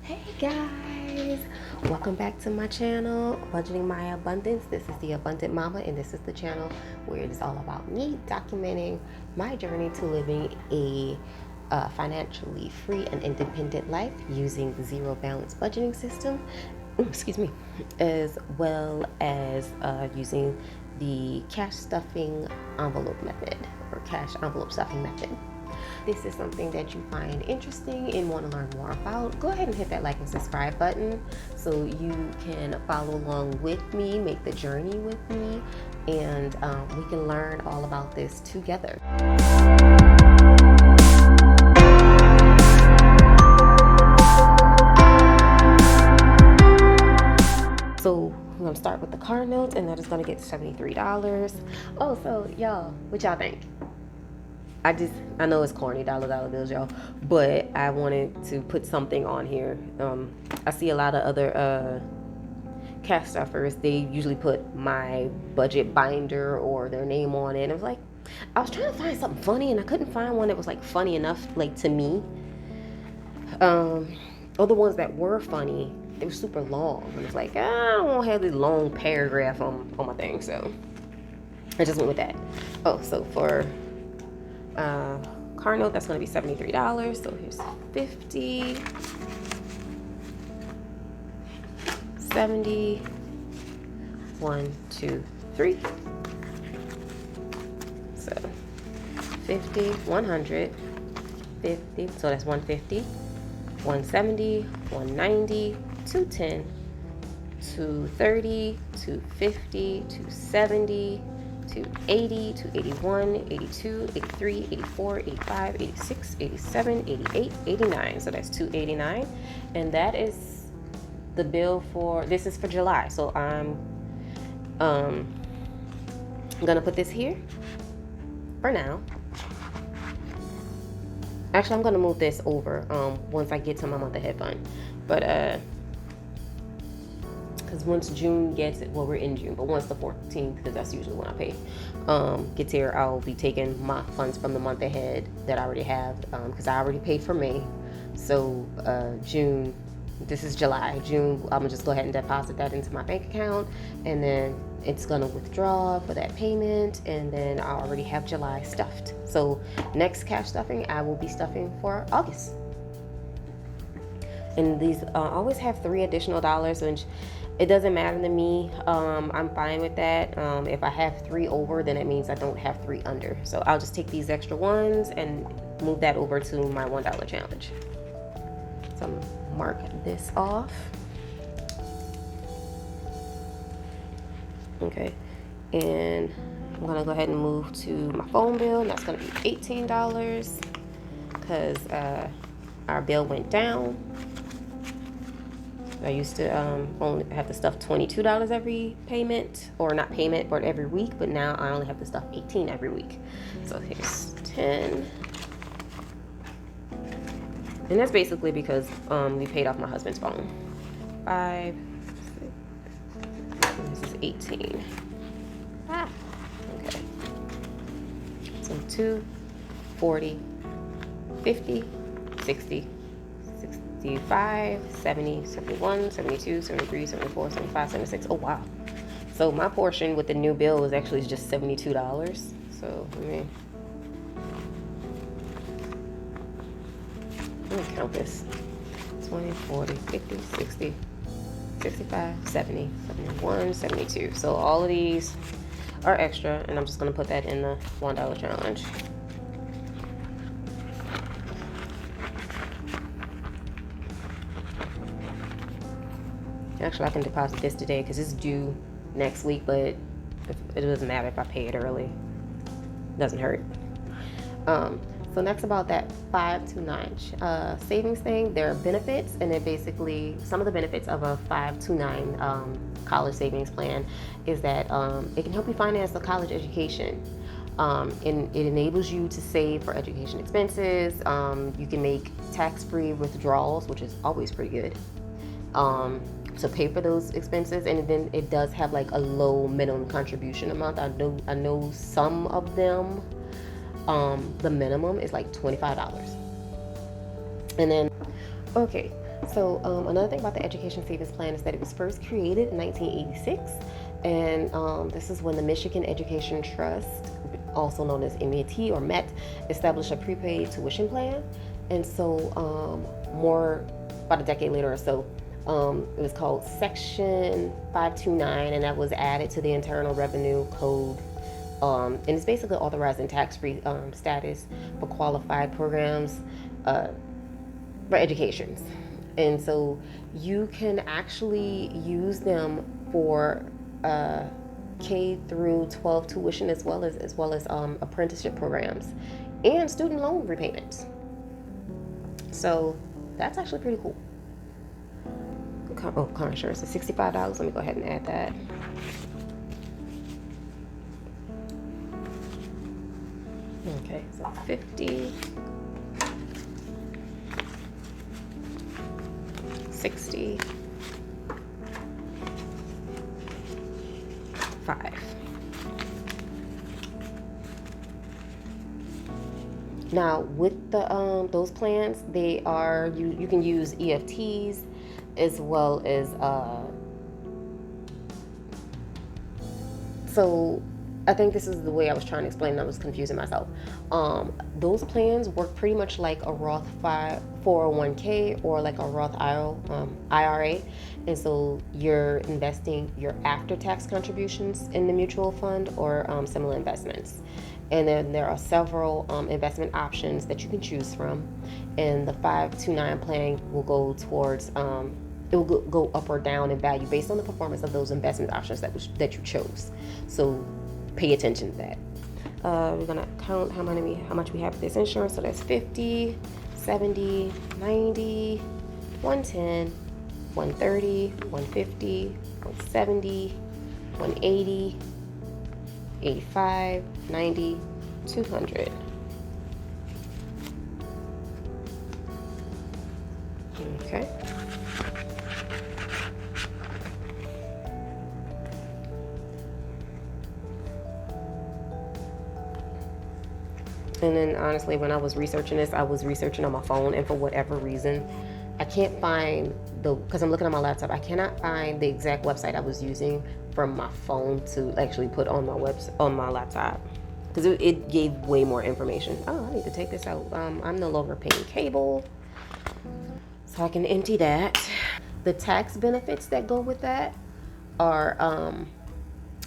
Hey guys, welcome back to my channel, Budgeting My Abundance. This is the Abundant Mama, and this is the channel where it is all about me documenting my journey to living a financially free and independent life using the zero balance budgeting system, excuse me, as well as using the cash stuffing envelope method or cash envelope stuffing method. This is something that you find interesting and want to learn more about, go ahead and hit that like and subscribe button so you can follow along with me, make the journey with me, and we can learn all about this together. So I'm going to start with the car note, and that is going to get $73. Oh, so y'all, what y'all think? I know it's corny, dollar bills, y'all, but I wanted to put something on here. I see a lot of other cash stuffers. They usually put my budget binder or their name on it. And I was like, I was trying to find something funny, and I couldn't find one that was like funny enough, like to me. Or the ones that were funny, they were super long. And it's like, I don't want to have this long paragraph on my thing, so I just went with that. Oh, so for car note, that's going to be $73. So here's 50, 70, 1, 2, 3. So 50, 100, 50. So that's 150, 170, 190, 210, 230, 250, 270. 280, 281, 82, 83, 84, 85, 86, 87, 88, 89. So that's 289. And that is the bill for, this is for July. So I'm gonna put this here for now. Actually, I'm gonna move this over once I get to my month ahead fund. But because once June gets it, well, we're in June, but once the 14th, because that's usually when I pay, gets here, I'll be taking my funds from the month ahead that I already have, because I already paid for May. So June, this is July. June, I'm gonna just go ahead and deposit that into my bank account, and then it's gonna withdraw for that payment, and then I already have July stuffed. So next cash stuffing, I will be stuffing for August. And these always have $3 additional, which it doesn't matter to me. I'm fine with that. If I have 3 over, then it means I don't have 3 under. So I'll just take these extra ones and move that over to my $1 challenge. So I'm gonna mark this off. Okay, and I'm gonna go ahead and move to my phone bill, and that's gonna be $18 because our bill went down. I used to only have to stuff $22 every payment, or not payment, but every week. But now I only have to stuff $18 every week. So here's 10, and that's basically because we paid off my husband's phone. 5, 6, and this is 18. Okay. So 2, 40, 50, 60. 65, 70, 71, 72, 73, 74, 75, 76. Oh, wow. So my portion with the new bill was actually just $72. So, let me count this. 20, 40, 50, 60, 65, 70, 71, 72. So all of these are extra, and I'm just going to put that in the $1 challenge. Actually, I can deposit this today because it's due next week, but it doesn't matter if I pay it early. It doesn't hurt. So next, about that 5 to 9 savings thing, there are benefits, and they're basically some of the benefits of a 5 to 9 college savings plan is that it can help you finance a college education. And it enables you to save for education expenses. You can make tax-free withdrawals, which is always pretty good. To pay for those expenses, and then it does have like a low minimum contribution amount. I know some of them, the minimum is like $25. And then, okay, So another thing about the Education Savings Plan is that it was first created in 1986, and this is when the Michigan Education Trust, also known as MET or MET, established a prepaid tuition plan. And so more about a decade later or so, it was called Section 529, and that was added to the Internal Revenue Code. And it's basically authorizing tax-free status for qualified programs for educations. And so you can actually use them for K through 12 tuition as well as apprenticeship programs and student loan repayments. So that's actually pretty cool. Car insurance is $65. Let me go ahead and add that. Okay, so 50, 60, 5. Now with the those plans, they are you can use EFTs as well as so I think this is the way I was trying to explain, and I was confusing myself. Those plans work pretty much like a Roth 401k or like a Roth IRA. And so you're investing your after-tax contributions in the mutual fund or similar investments. And then there are several investment options that you can choose from. And the 529 plan will go towards, it will go up or down in value based on the performance of those investment options that you chose. So pay attention to that. We're gonna count how much we have for this insurance. So that's 50, 70, 90, 110, 130, 150, 170, 180, 85, 90, 200. Okay. And then honestly, when I was researching this, I was researching on my phone, and for whatever reason, I can't find because I'm looking at my laptop, I cannot find the exact website I was using from my phone to actually put on my laptop, because it gave way more information. Oh, I need to take this out. I'm no longer paying cable, so I can empty that. The tax benefits that go with that are,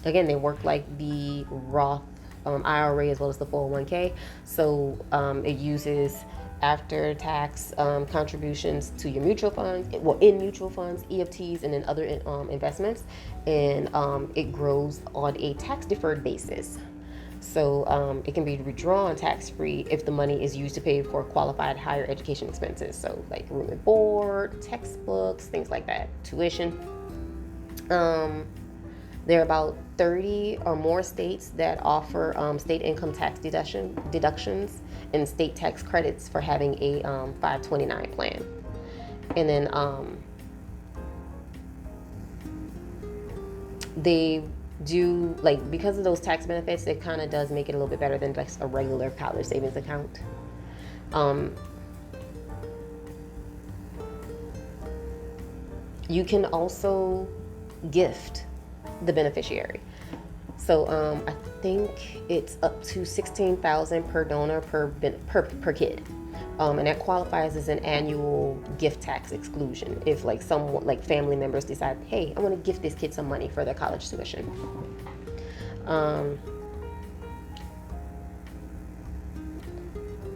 again, they work like the Roth IRA as well as the 401k. So it uses after-tax contributions to your mutual funds, in mutual funds, EFTs, and then other investments, and it grows on a tax-deferred basis. So it can be withdrawn tax-free if the money is used to pay for qualified higher education expenses. So like room and board, textbooks, things like that, tuition. There are about 30 or more states that offer state income tax deductions and state tax credits for having a 529 plan. And then they do, like, because of those tax benefits, it kind of does make it a little bit better than like a regular college savings account. You can also gift the beneficiary. So I think it's up to $16,000 per donor per kid, and that qualifies as an annual gift tax exclusion if like someone, like family members, decide, hey, I want to gift this kid some money for their college tuition.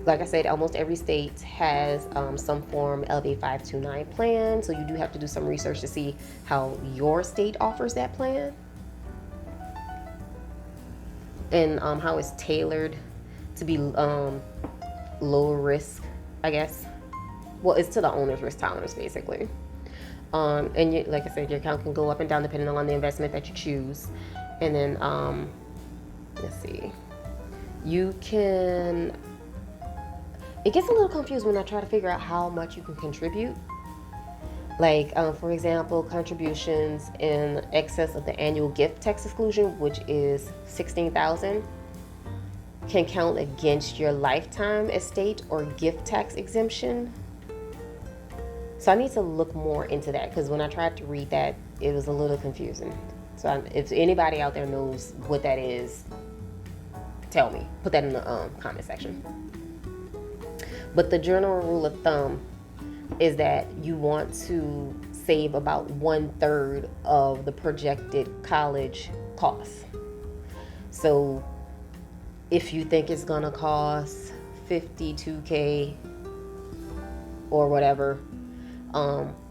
Like I said, almost every state has some form of a 529 plan, so you do have to do some research to see how your state offers that plan and how it's tailored to be low risk, I guess. Well, it's to the owner's risk tolerance, basically. And like I said, your account can go up and down depending on the investment that you choose. And then, let's see, you can... It gets a little confused when I try to figure out how much you can contribute. Like, for example, contributions in excess of the annual gift tax exclusion, which is $16,000, can count against your lifetime estate or gift tax exemption. So I need to look more into that, because when I tried to read that, it was a little confusing. So if anybody out there knows what that is, tell me. Put that in the comment section. But the general rule of thumb is that you want to save about 1/3 of the projected college costs. So if you think it's gonna cost $52K or whatever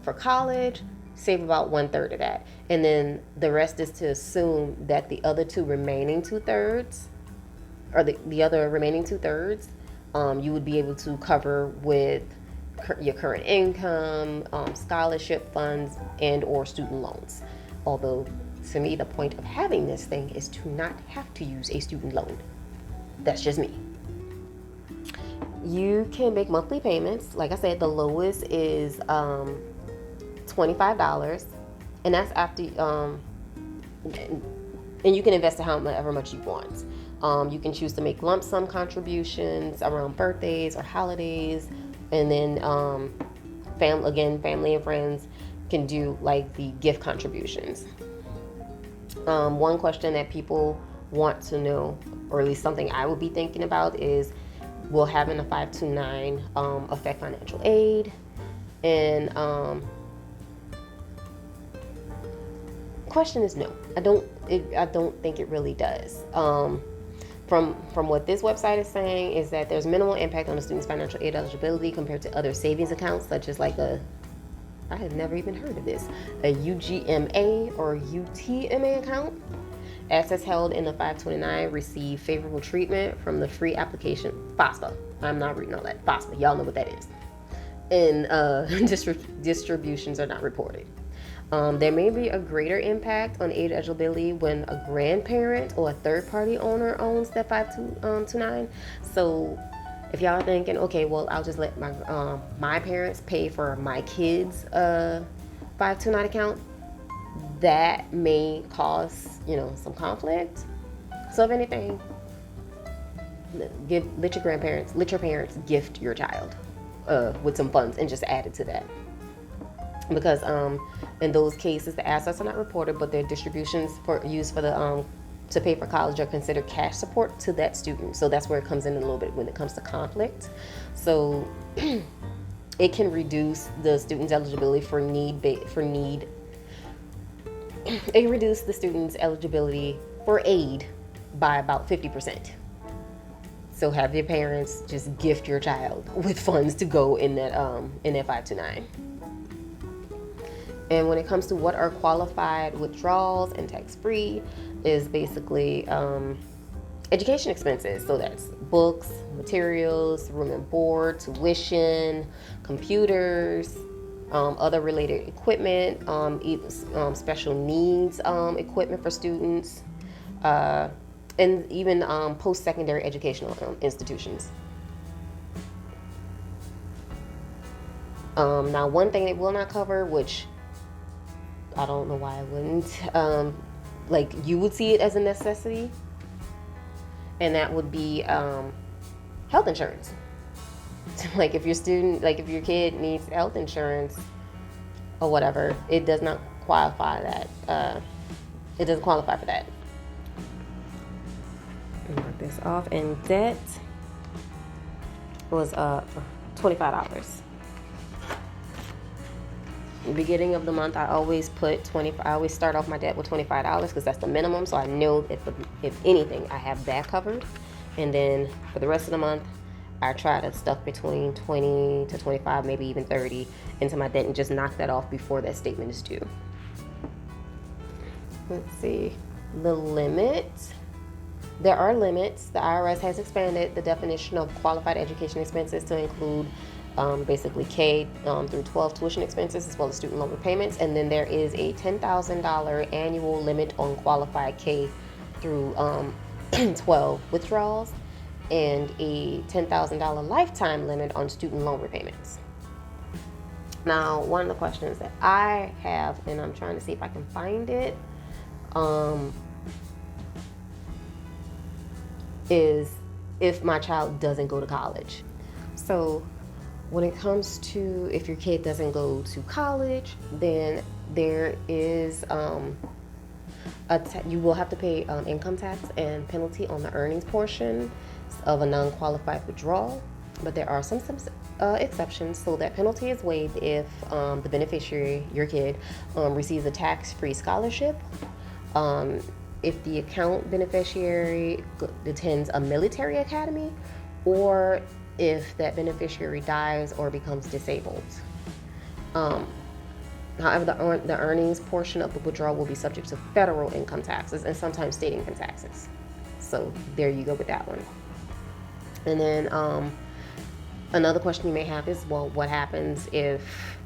for college, save about 1/3 of that. And then the rest is to assume that the other two remaining 2/3, or the other remaining 2/3, you would be able to cover with your current income, scholarship funds, and or student loans. Although, to me, the point of having this thing is to not have to use a student loan. That's just me. You can make monthly payments. Like I said, the lowest is $25, and that's after and you can invest however much you want. You can choose to make lump sum contributions around birthdays or holidays, and then family and friends can do like the gift contributions. One question that people want to know, or at least something I would be thinking about, is will having a 529 affect financial aid? And question is no. I don't think it really does. From what this website is saying is that there's minimal impact on the student's financial aid eligibility compared to other savings accounts, such as like I had never even heard of this, a UGMA or UTMA account. Assets held in the 529 receive favorable treatment from the free application FAFSA. I'm not reading all that. FAFSA, y'all know what that is. And distributions are not reported. There may be a greater impact on aid eligibility when a grandparent or a third-party owner owns that 529. So if y'all are thinking, okay, well, I'll just let my parents pay for my kids' 529 account, that may cause some conflict. So if anything, let your parents gift your child with some funds and just add it to that. Because in those cases, the assets are not reported, but their distributions used for to pay for college are considered cash support to that student. So that's where it comes in a little bit when it comes to conflict. So it can reduce the student's eligibility for need. It can reduce the student's eligibility for aid by about 50%. So have your parents just gift your child with funds to go in that 529. And when it comes to what are qualified withdrawals and tax-free, is basically education expenses. So that's books, materials, room and board, tuition, computers, other related equipment, even special needs equipment for students, and even post-secondary educational institutions. Now, one thing it will not cover, which I don't know why I wouldn't, like you would see it as a necessity, and that would be health insurance. Like if your kid needs health insurance or whatever, it does not qualify that. It doesn't qualify for that. Mark this off. And debt was $25. Beginning of the month, I always start off my debt with $25 because that's the minimum, so I know if anything I have that covered. And then for the rest of the month, I try to stuff between 20 to 25, maybe even 30 into my debt and just knock that off before that statement is due. Let's see, the limit. There are limits. The IRS has expanded the definition of qualified education expenses to include basically K through 12 tuition expenses as well as student loan repayments. And then there is a $10,000 annual limit on qualified K through 12 withdrawals and a $10,000 lifetime limit on student loan repayments. Now, one of the questions that I have, and I'm trying to see if I can find it, is if my child doesn't go to college. So When it comes to if your kid doesn't go to college, then there is you will have to pay income tax and penalty on the earnings portion of a non-qualified withdrawal. But there are some exceptions. So that penalty is waived if the beneficiary, your kid, receives a tax-free scholarship, if the account beneficiary attends a military academy, or if that beneficiary dies or becomes disabled. However, the earnings portion of the withdrawal will be subject to federal income taxes and sometimes state income taxes. So there you go with that one. And then another question you may have is, well, what happens if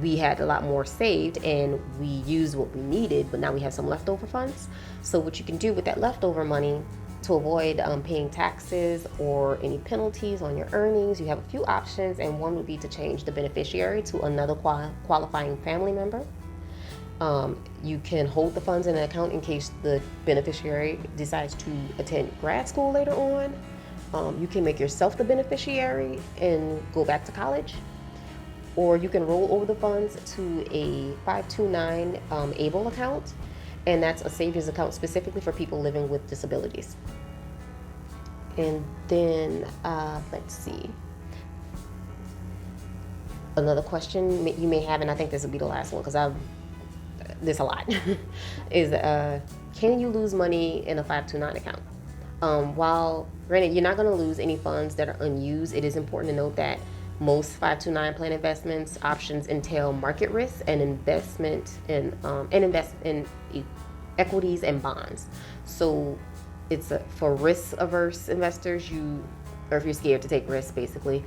we had a lot more saved and we used what we needed, but now we have some leftover funds? So what you can do with that leftover money to avoid paying taxes or any penalties on your earnings, you have a few options, and one would be to change the beneficiary to another qualifying family member. You can hold the funds in an account in case the beneficiary decides to attend grad school later on. You can make yourself the beneficiary and go back to college, or you can roll over the funds to a 529 ABLE account, and that's a savings account specifically for people living with disabilities. And then let's see, another question you may have, and I think this will be the last one because there's a lot, is can you lose money in a 529 account? While granted you're not going to lose any funds that are unused, it is important to note that most 529 plan investments options entail market risk and invest in equities and bonds. So it's for risk-averse investors, or if you're scared to take risks, basically,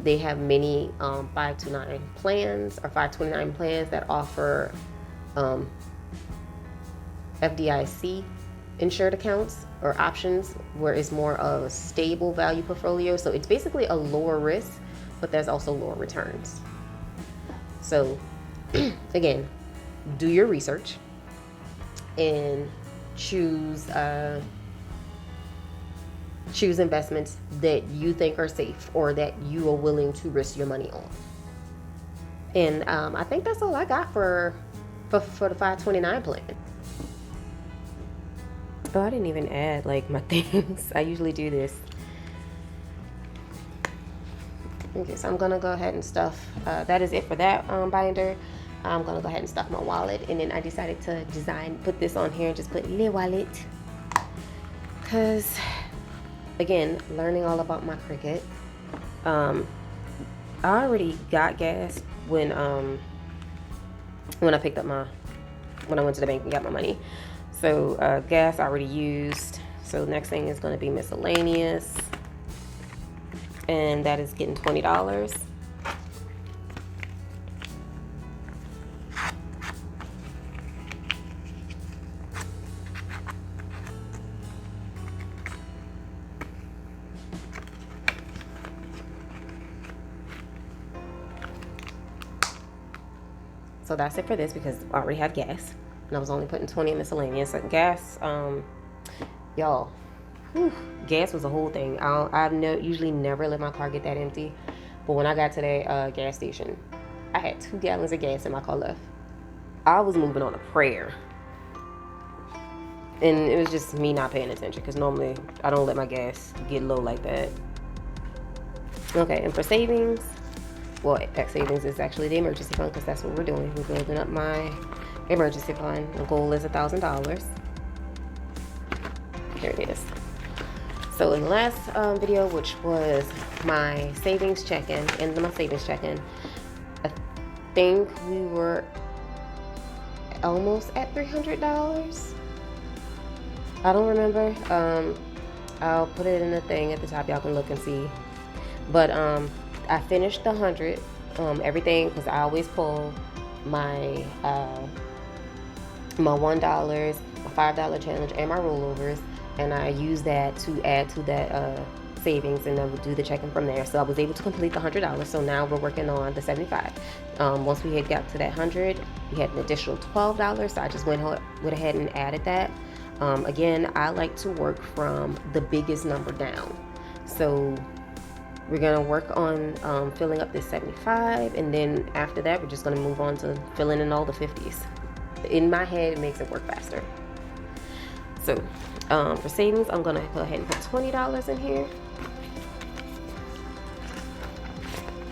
they have many 529 plans or 529 plans that offer FDIC insured accounts or options where it's more of a stable value portfolio. So it's basically a lower risk, but there's also lower returns. So again, do your research and choose investments that you think are safe or that you are willing to risk your money on. And I think that's all I got for the 529 plan. Oh, I didn't even add like my things. I usually do this. Okay, so I'm gonna go ahead and stuff. That is it for that binder. I'm gonna go ahead and stuff my wallet, and then I decided to put this on here and just put Le Wallet, because again, learning all about my Cricut. I already got gas when I picked up when I went to the bank and got my money. So gas I already used. So next thing is going to be miscellaneous, and that is getting $20. So that's it for this, because I already had gas and I was only putting 20 in miscellaneous. So gas, y'all, gas was a whole thing. Usually never let my car get that empty, but when I got to that gas station, I had 2 gallons of gas in my car left. I was moving on a prayer, and it was just me not paying attention, because normally I don't let my gas get low like that. Okay, and for savings, well, that savings is actually the emergency fund, because that's what we're doing. We're building up my emergency fund. The goal is $1,000. Here it is. So in the last video, which was my savings check-in, I think we were almost at $300. I don't remember. I'll put it in the thing at the top. Y'all can look and see. But I finished the 100, everything, because I always pull my my $1, my $5 challenge, and my rollovers, and I use that to add to that savings, and then we'll do the check-in from there. So I was able to complete the $100. So now we're working on the 75. Once we had got to that 100, we had an additional $12. So I just went ahead and added that. Again, I like to work from the biggest number down. So we're gonna work on filling up this 75, and then after that we're just gonna move on to filling in all the 50s. In my head, it makes it work faster. So for savings, I'm gonna go ahead and put $20 in here.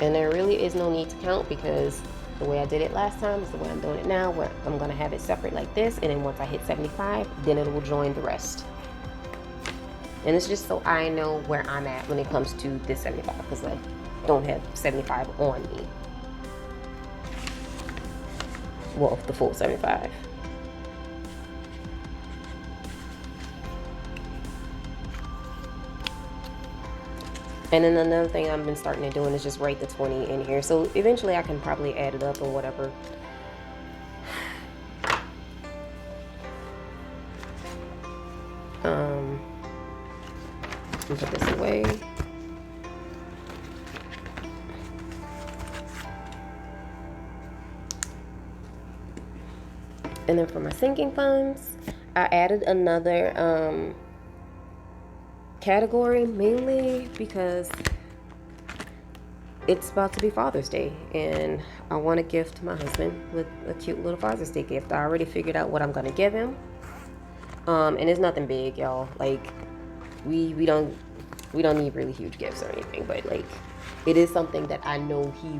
And there really is no need to count, because the way I did it last time is the way I'm doing it now, where I'm gonna have it separate like this, and then once I hit 75, then it will join the rest. And it's just so I know where I'm at when it comes to this 75, because I don't have 75 on me. Well, the full 75. And then another thing I've been starting to do is just write the 20 in here. So eventually I can probably add it up or whatever. Put this away. And then for my sinking funds, I added another category, mainly because it's about to be Father's Day and I want to gift my husband with a cute little Father's Day gift. I already figured out what I'm going to give him. And it's nothing big, y'all. Like we don't need really huge gifts or anything, but like it is something that I know he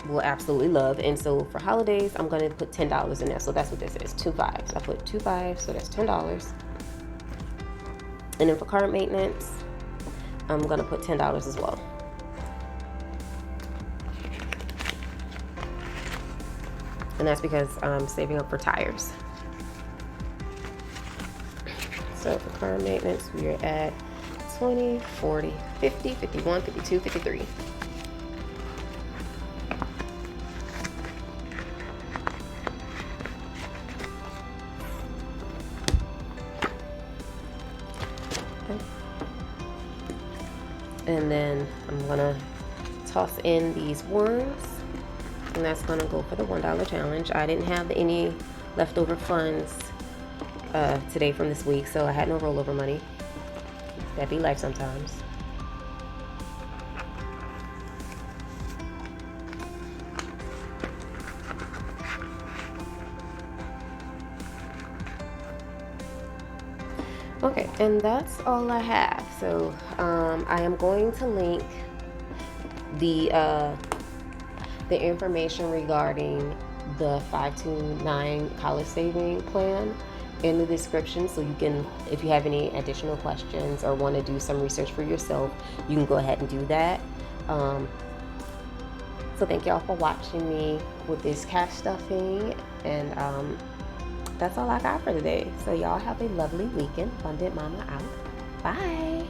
will absolutely love. And so for holidays, I'm going to put $10 in there. So that's what this is, 2 5s. I put 2 5s, so that's $10. And then for car maintenance, I'm going to put $10 as well. And that's because I'm saving up for tires. So for car maintenance, we are at 20, 40, 50, 51, 52, 53. And then I'm gonna toss in these ones, and that's gonna go for the $1 challenge. I didn't have any leftover funds today from this week, so I had no rollover money. That'd be life sometimes. Okay, and that's all I have. So I am going to link the information regarding the 529 college saving plan in the description, so you can, if you have any additional questions or want to do some research for yourself, you can go ahead and do that. So thank y'all for watching me with this cash stuffing, and that's all I got for today. So y'all have a lovely weekend. Abundant Mama out. Bye.